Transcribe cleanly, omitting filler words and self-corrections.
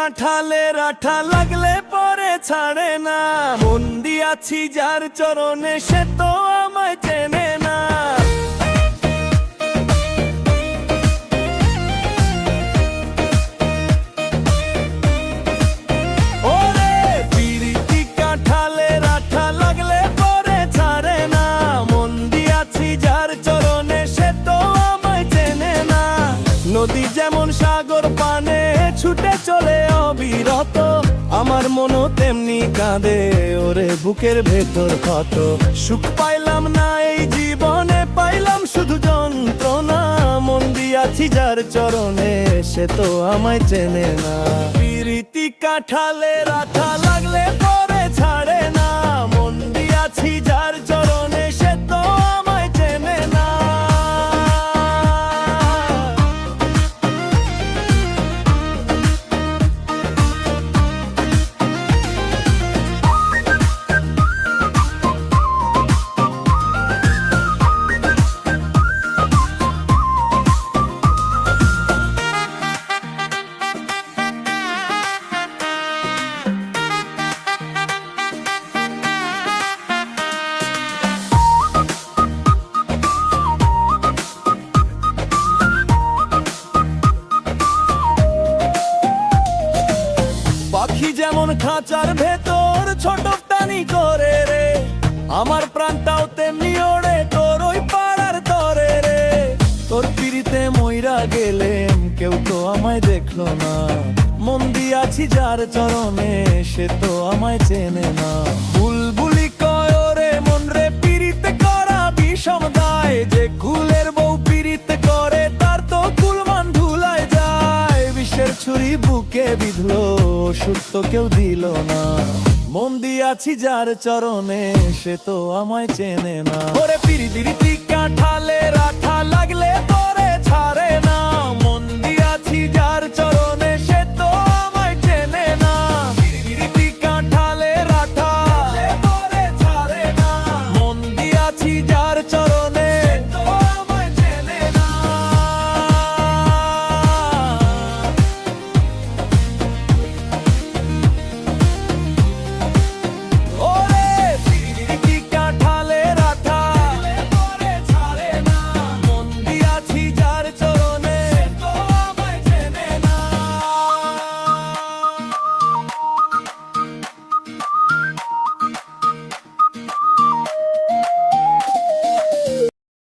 কাঁঠালের আঠা লাগলে পরে ছাড়ে না, বন্দি আছি যার চরণে সে তো আমায় চেনে না। ওরে পিরিতি কাঁঠালের আঠা লাগলে পরে ছাড়ে না, বন্দি আছি যার চরণে সে তো আমায় চেনে না। নদী যেমন সাগর পানে ছুটে চলে অবিরত, আমার মনও তেমনি কাঁদে ওরে বুকের ভেতর ক্ষত। সুখ পাইলাম না এই জীবনে, পাইলাম শুধু যন্ত্রণা, মন্দি আছি যার চরণে সে তো আমায় চেনে না। পিরিতি কাঁঠালের আঠা লাগলে পরে ছাড়ে না, মন্দি আছি যার চরণে সে তো আমায় চেনে না। পাখি যেমন খাঁচার ভেতর ছোট টানি করে রে, আমার প্রাণটাও তেমনি ওড়ে তোর ওই পাড়ার তরে রে। তোর পিড়িতে মইরা গেলেম কেউ তো আমায় দেখলো না, মন্দি আছি যার চরণে সে তো আমায় চেনে না। বুলবুলি কয় ওরে মন রে পিড়িতে করা বিষম দায়, যে কুলের বউ পিড়িতে করে তার তো কুলমান ধুলায় যায়। বিষের ছুরি বুকে বিঁধলো ওষুধ তো কেউ দিল না, মন্দি আছি যার চরণে সে তো আমায় চেনে না। ওরে পিরিতি কাঁঠালের আঠা লাগলে পরে ছাড়ে